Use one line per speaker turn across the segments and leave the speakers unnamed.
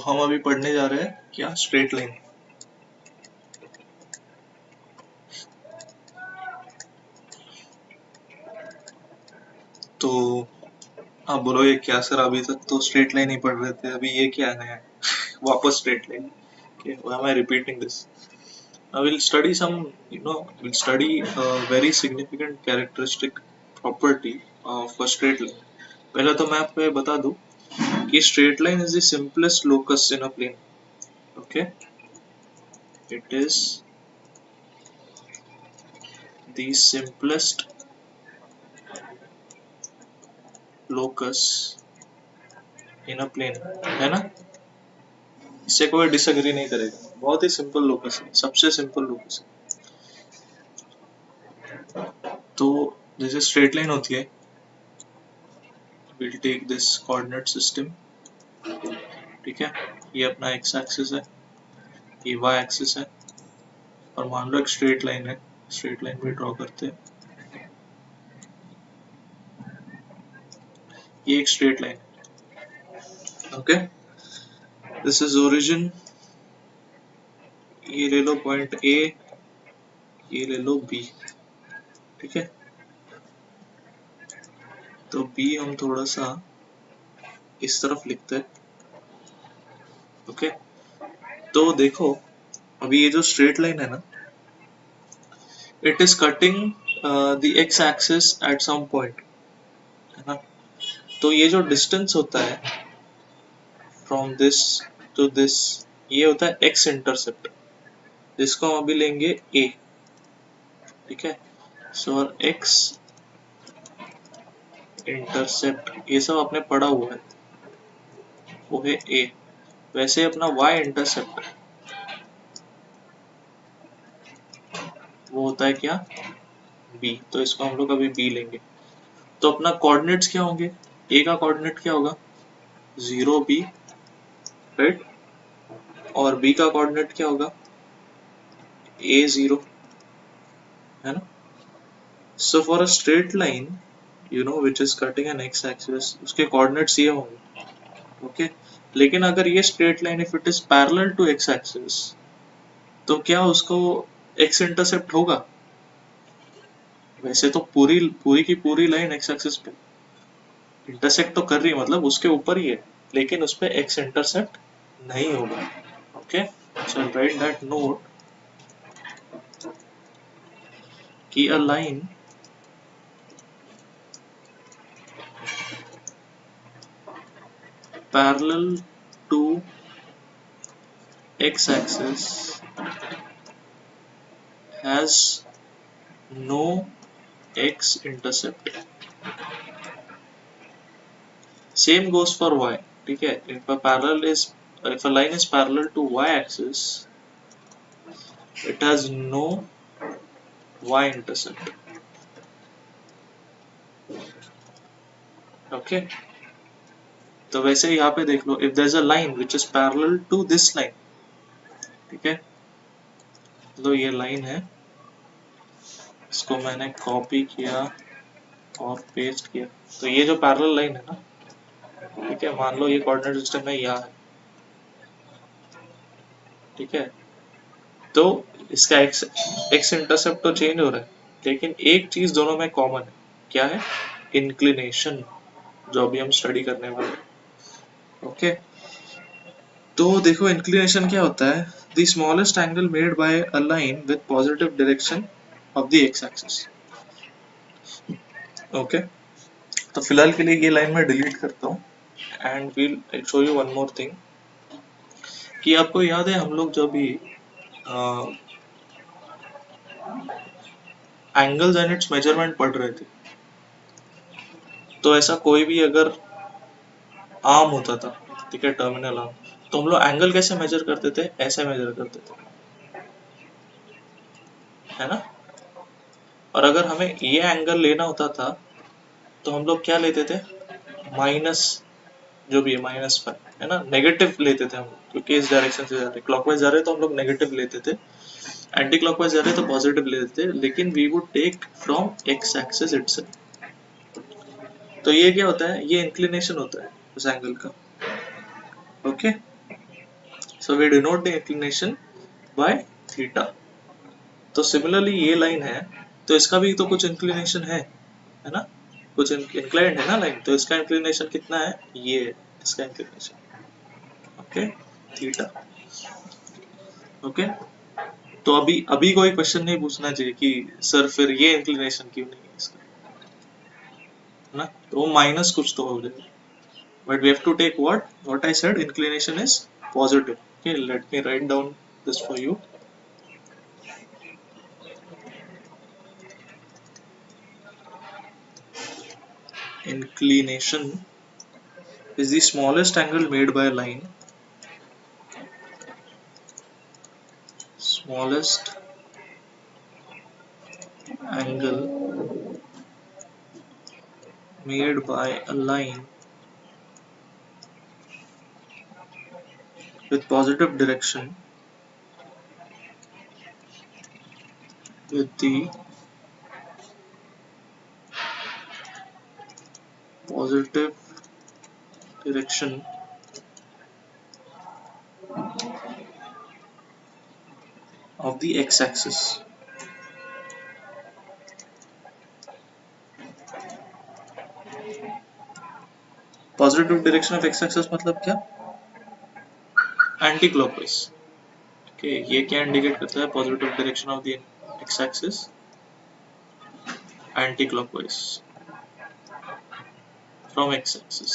हम अभी पढ़ने जा रहे हैं क्या, स्ट्रेट लाइन। तो आप बोलोगे क्या सर, अभी तक तो स्ट्रेट लाइन ही पढ़ रहे थे, अभी ये क्या नया है? वापस straight line. Okay, why am I repeating this? Now we'll study some, we'll study a very significant characteristic property of a straight line. पहले तो मैं आपको ये बता दूं कि straight line is the simplest locus in a plane. Okay, it is the simplest locus in a plane, है ना? इससे कोई डिसएग्री नहीं करेगा, बहुत ही सिंपल लोकस है, सबसे सिंपल लोकस है। तो जैसे स्ट्रेट लाइन होती है, will take this coordinate system, ठीक है, ये अपना एक्स एक्सिस है, ये वाई एक्सिस है, और मान लो एक स्ट्रेट लाइन है, स्ट्रेट लाइन भी ड्रॉ करते हैं, ये एक स्ट्रेट लाइन है। ओके, दिस इज ओरिजिन, ये ले लो पॉइंट ए, ये ले लो बी, ठीक है। तो बी हम थोड़ा सा इस तरफ लिखते हैं। ओके, तो देखो अभी ये जो स्ट्रेट लाइन है ना, it is cutting the x axis at some point, है ना। तो ये जो डिस्टेंस होता है फ्रॉम दिस टू दिस, ये होता है एक्स इंटरसेप्ट, जिसको हम अभी लेंगे ए, ठीक है। सो और एक्स इंटरसेप्ट ये सब आपने पढ़ा हुआ है, वो है ए। वैसे अपना वाई इंटरसेप्ट वो होता है क्या, बी, तो इसको हम लोग अभी बी लेंगे। तो अपना कोऑर्डिनेट्स क्या होंगे, ए का कोऑर्डिनेट क्या होगा, 0 b, राइट, और बी का कोऑर्डिनेट क्या होगा, a0, है ना। So for a straight line which is cutting an x axis, उसके कोऑर्डिनेट्स ये होंगे, ओके। लेकिन अगर ये straight line if it is parallel to x axis, तो क्या उसको x इंटरसेप्ट होगा? वैसे तो पूरी पूरी की पूरी लाइन x एक्सिस पे इंटरसेक्ट तो कर रही है, मतलब उसके ऊपर ही है, लेकिन उस पे x इंटरसेप्ट नहीं होगा। Okay, so right that note कि a line parallel to x axis has no x intercept. Same goes for y, ठीक है। if a line is parallel to y axis, it has no y intercept. Okay, तो वैसे यहाँ पे देख लो, if there is a line which is parallel to this line, ठीक है, तो ये लाइन है, इसको मैंने कॉपी किया और पेस्ट किया, तो ये जो पैरेलल लाइन है ना, ठीक है, मान लो ये कोऑर्डिनेट सिस्टम में यहाँ है, ठीक है। तो इसका एक्स इंटरसेप्ट तो चेंज हो रहा है, लेकिन एक चीज दोनों में कॉमन है, क्या है, इंक्लिनेशन, जो अभी हम स्टडी करने वाले हैं। ओके, तो देखो इंक्लिनेशन क्या होता है, the smallest angle made by a line with positive direction of the x axis. Okay, तो फिलहाल के लिए ये लाइन मैं डिलीट करता हूँ, and we'll show you one more thing, कि आपको याद है हम लोग जब भी एंगल्स एंड इट्स मेजरमेंट पढ़ रहे थे, तो ऐसा कोई भी अगर आर्म होता था, ठीक है, टर्मिनल आर्म, तो हम लोग एंगल कैसे मेजर करते थे, ऐसे मेजर करते थे, है ना। और अगर हमें ये एंगल लेना होता था, तो हम लोग क्या लेते थे, माइनस, जो भी है -5, है ना, नेगेटिव लेते थे हम लोग, क्योंकि इस डायरेक्शन से जा रहे, क्लॉकवाइज जा रहे तो हम लोग नेगेटिव लेते थे, एंटी क्लॉकवाइज जा रहे तो पॉजिटिव लेते थे, लेकिन we would take from x axis itself. तो ये क्या होता है, ये इंक्लिनेशन होता है उस एंगल का। Okay, So we denote the inclination by theta. तो सिमिलरली ये लाइन है तो इसका भी तो कुछ इंक्लिनेशन है ना, कुछ इंक्लाइंड है ना लाइन, तो इसका इंक्लिनेशन कितना है, ये है इसका इंक्लिनेशन, ओके, थीटा। ओके, तो अभी अभी कोई क्वेश्चन नहीं पूछना चाहिए कि सर फिर ये इंक्लिनेशन क्यों नहीं है इसका, है ना, तो वो माइनस कुछ तो हो जाएगा, but we have to take what I said, inclination is positive. Okay, let me write down this for you. Inclination is the smallest angle made by a line, smallest angle made by a line with positive direction, with the positive direction of the x-axis. Positive direction of x axis मतलब क्या, anti clockwise. Okay, ये क्या indicate करता है, positive direction of the x axis anti clockwise from x axis.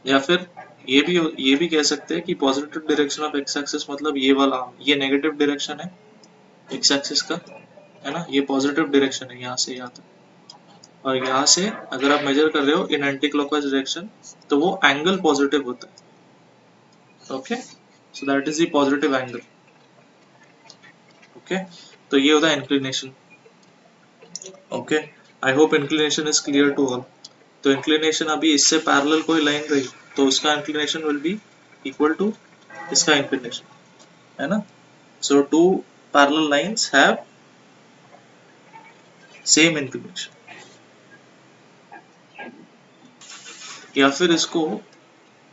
या फिर ये भी कह सकते हैं कि positive direction of x axis मतलब ये वाला, ये नेगेटिव डायरेक्शन है एक्स एक्सिस का, है ना, ये पॉजिटिव डायरेक्शन है यहाँ से यहाँ तक, और यहाँ से अगर आप मेजर कर रहे हो इन एंटी क्लॉकवाइज डायरेक्शन तो वो एंगल पॉजिटिव होता है। Okay, so that is the positive angle. Okay, तो ये होता है inclination. Okay, I hope inclination is clear to all. तो इंक्लिनेशन अभी इससे पैरेलल कोई लाइन रही तो उसका inclination will be equal to इसका इंक्लिनेशन, है ना। So two parallel lines have same inclination. या फिर इसको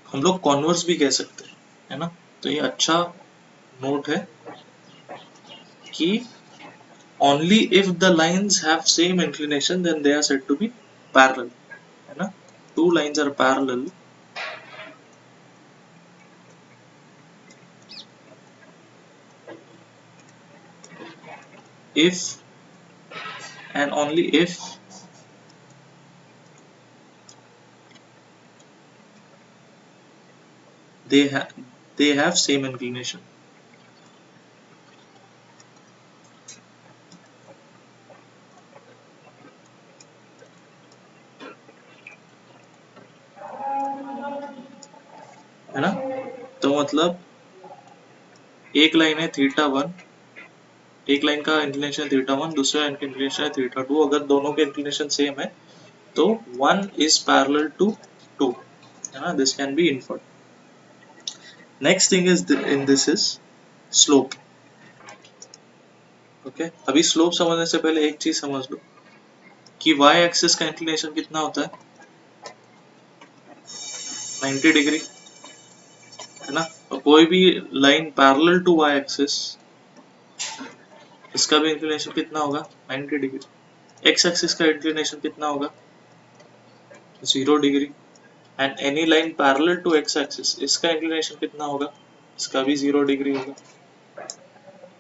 हम लोग कॉन्वर्स भी कह सकते हैं, है ना। तो ये अच्छा नोट है कि only if the lines have same inclination then they are said to be parallel, है ना। two lines are parallel if and only if they have same inclination, है ना। तो मतलब एक लाइन है थीटा वन, एक लाइन का इंक्लिनेशन थीटा वन, दूसरा इंक्लिनेशन है थीटा टू, अगर दोनों के इंक्लिनेशन सेम है तो one is parallel to two, है ना, this can be inferred. Next thing is in this is slope. Okay, अभी स्लोप समझने से पहले एक चीज समझ लो कि y एक्सिस का इंक्लिनेशन कितना होता है, 90 डिग्री, है ना। और कोई भी line parallel to y axis, इसका भी इंक्लिनेशन कितना होगा, 90 डिग्री। x एक्सिस का इंक्लिनेशन कितना होगा, 0 degree. And any line parallel to x axis, इसका इंक्लिनेशन कितना होगा, इसका भी 0 डिग्री होगा,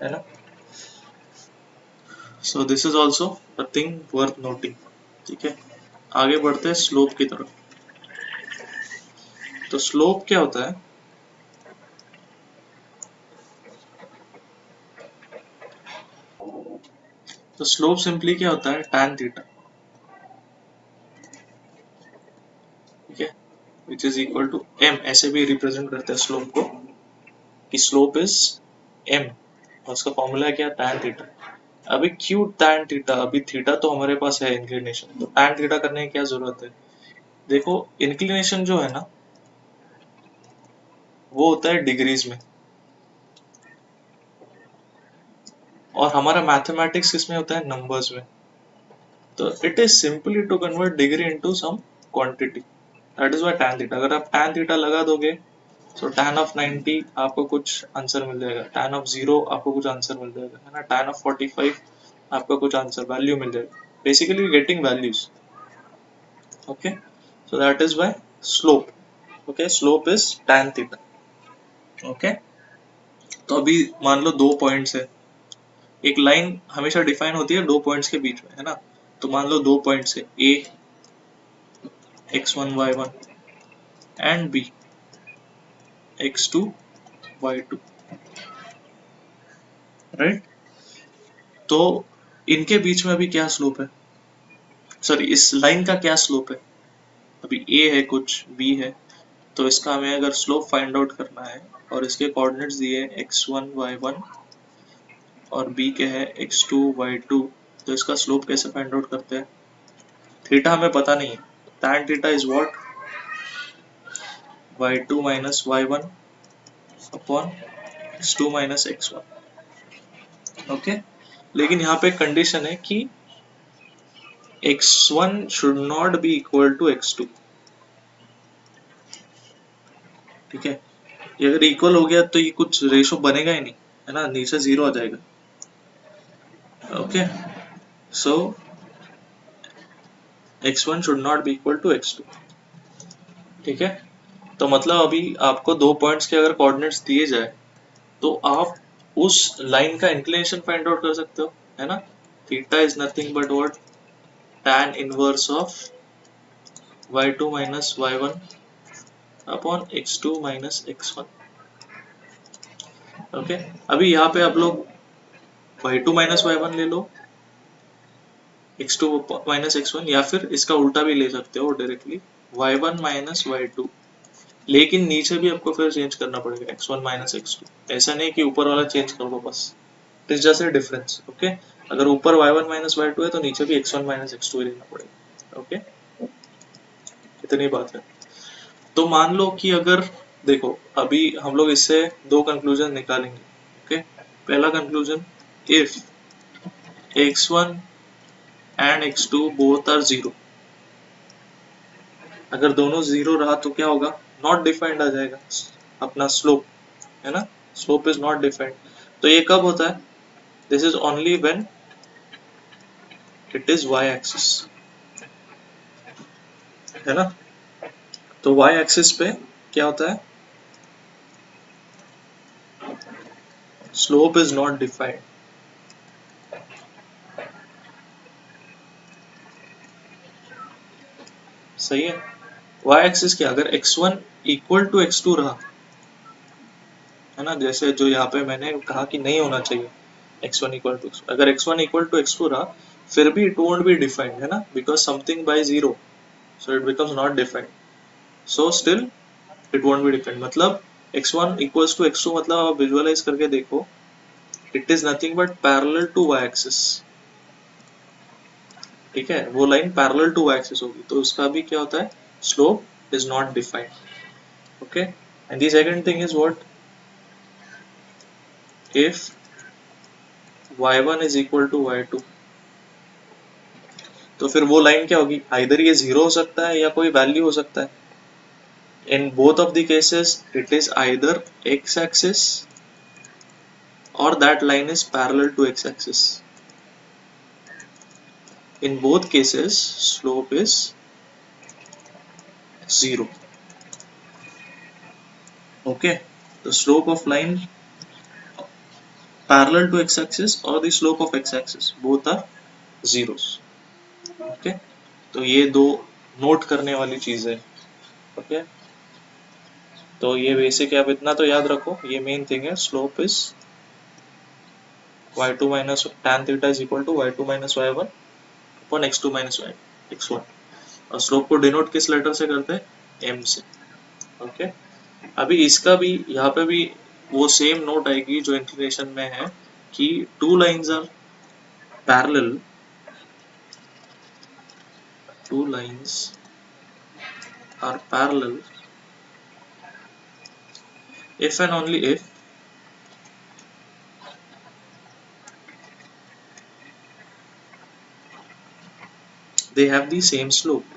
है ना। So this is also a thing worth noting. ठीक है, आगे बढ़ते हैं स्लोप की तरफ। तो स्लोप क्या होता है, तो स्लोप सिंपली क्या होता है, tan थीटा, ठीक है, which is equal to m, ऐसे भी रिप्रेजेंट करते हैं स्लोप को कि स्लोप इज m, और उसका फॉर्मूला क्या, tan थीटा। अभी क्यों tan थीटा, अभी थीटा तो हमारे पास है इंक्लिनेशन, तो tan थीटा करने की क्या जरूरत है। देखो इंक्लिनेशन जो है ना वो होता है डिग्रीज में, और हमारा मैथमेटिक्स किसमें होता है, नंबर्स में। तो it is simply to convert degree into some quantity, that is why tan theta. अगर आप tan थीटा लगा दोगे तो tan ऑफ 90 आपको कुछ आंसर मिल जाएगा, tan ऑफ 0 आपको कुछ आंसर मिल जाएगा, है ना, tan ऑफ 45 आपको कुछ आंसर वैल्यू मिल जाएगा, basically getting values. Okay, so that is why slope, okay, slope is tan theta. Okay, तो अभी मान लो दो पॉइंट्स है, एक लाइन हमेशा डिफाइन होती है दो पॉइंट्स के बीच में, है ना। तो मान लो दो पॉइंट्स है, ए x1 y1 and B x2 y2, right. तो इनके बीच में अभी क्या स्लोप है, सॉरी इस लाइन का क्या स्लोप है, अभी ए है कुछ बी है, तो इसका हमें अगर स्लोप फाइंड आउट करना है और इसके कोऑर्डिनेट्स दिए x1 y1 और बी के है x2 y2, तो इसका स्लोप कैसे फाइंड आउट करते हैं, थीटा हमें पता नहीं है, tan theta is what, y2 minus y1 upon x2 minus x1। Okay, लेकिन यहाँ पे कंडीशन है कि x1 should not be equal to x2, ठीक है। ये अगर इक्वल हो गया तो ये कुछ रेशो बनेगा ही नहीं, है ना, नीचे जीरो आ जाएगा। Okay, so x1 should not be equal to x2, ठीक है। तो मतलब अभी आपको दो पॉइंट्स के अगर कोऑर्डिनेट्स दिए जाए तो आप उस लाइन का इंक्लिनेशन फाइंड आउट कर सकते हो, है ना। Theta is nothing but what, tan inverse of y2 minus y1 upon x2 minus x1। Okay, अभी यहाँ पे आप लोग y2 minus y1 ले लो, x2 minus x1, या फिर इसका उल्टा भी ले सकते हो डायरेक्टली, y1 minus y2, लेकिन नीचे भी आपको फिर चेंज करना पड़ेगा x1 minus x2, ऐसा नहीं कि ऊपर वाला चेंज कर दो बस, it is just a difference. Okay, अगर ऊपर y1 minus y2 है तो नीचे भी x1 minus x2 ही लेना पड़ेगा। ओके, इतनी बात है। तो मान लो कि अगर देखो अभी हम लोग इससे दो कंक्लूजन निकालेंगे। ओके, पहला conclusion, if x1 and x2 both are zero, अगर दोनों जीरो रहा तो क्या होगा, नॉट डिफाइंड आ जाएगा अपना स्लोप, है ना, स्लोप इज नॉट डिफाइंड। तो ये कब होता है, this is only when it is y axis, है ना। तो y एक्सिस पे क्या होता है, स्लोप इज नॉट डिफाइंड, सही है। y एक्सिस क्या, अगर x1 इक्वल टू x2 रहा, है ना, जैसे जो यहाँ पे मैंने कहा कि नहीं होना चाहिए x1 इक्वल टू, अगर x1 इक्वल टू x2 रहा फिर भी इट वोंट बी डिफाइंड, है ना, because something by zero, so it becomes not defined, so still it won't be defined. मतलब x1 इक्वल्स टू x2, मतलब आप विजुअलाइज करके देखो, it is nothing but parallel to y axis, ठीक है, वो line parallel to y axis होगी, तो उसका भी क्या होता है, slope is not defined. Okay, and the second thing is what, if y1 is equal to y2, तो फिर वो लाइन क्या होगी, आइदर ये जीरो हो सकता है या कोई वैल्यू हो सकता है, in both of the cases it is either x axis or that line is parallel to x axis, in both cases slope is zero। okay, the slope of line parallel to x axis or the slope of x axis both are zeros। okay, तो ये दो note करने वाली चीज है। Okay, तो ये basic है, अब इतना तो याद रखो, ये मेन थिंग है, slope is y2 minus tan theta is equal to y2 minus y1 upon x2 minus x1, और स्लोप को डिनोट किस लेटर से करते हैं, m से। ओके, अभी इसका भी यहाँ पे भी वो सेम नोट आएगी जो इंक्लिनेशन में है, कि two lines are parallel, two lines are parallel if and only if they have the same slope.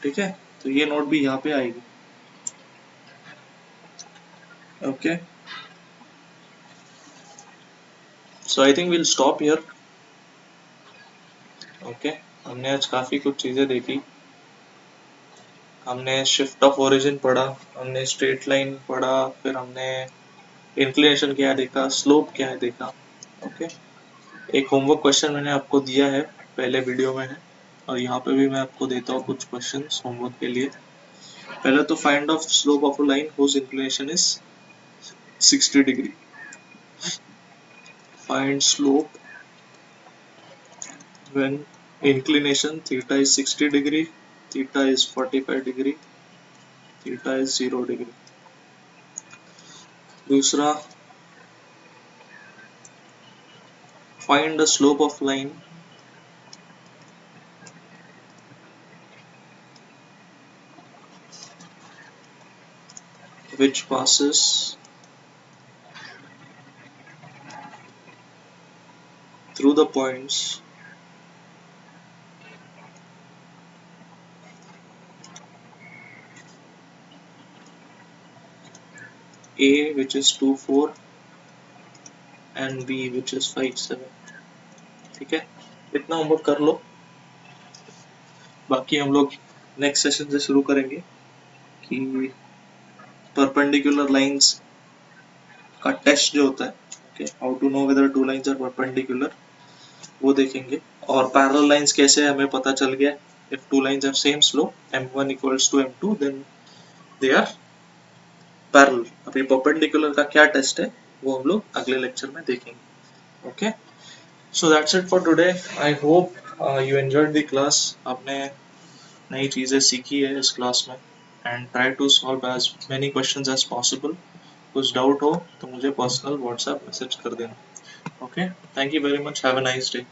ठीक है, तो ये नोट भी यहाँ पे आएगी. Okay, so I think will stop here. Okay, हमने आज काफी कुछ चीजें देखी. हमने शिफ्ट ऑफ ओरिजिन पढ़ा, हमने स्ट्रेट लाइन पढ़ा, फिर हमने इंक्लिनेशन क्या है देखा, स्लोप क्या है देखा. ओके, एक होमवर्क क्वेश्चन मैंने आपको दिया है, पहले वीडियो में है, और यहाँ पे भी मैं आपको देता हूँ कुछ क्वेश्चंस होमवर्क के लिए. पहले तो find of slope of a line whose inclination is 60 degree. Find slope when inclination theta is 60 degree, theta is 45 degree, theta is 0 degree. दूसरा, find the slope of line which passes through the points A which is 2 4 and B which is 5 7. ठीक है, इतना homework कर लो. बाकी हम लोग next session से शुरू करेंगे कि परपेंडिकुलर लाइंस का टेस्ट जो होता है, okay, how to know whether two lines are perpendicular, वो देखेंगे. और पैरेलल लाइंस कैसे हमें पता चल गया, if two lines are same slope m1 equals to m2 then they are parallel. अभी परपेंडिकुलर का क्या टेस्ट है वो हम लोग अगले लेक्चर में देखेंगे. Okay, so that's it for today. I hope you enjoyed the class. आपने नई चीजें सीखी है इस क्लास में. And try to solve as many questions as possible. कुछ डाउट हो तो मुझे पर्सनल व्हाट्सएप मैसेज कर देना. Okay, thank you very much. Have a nice day.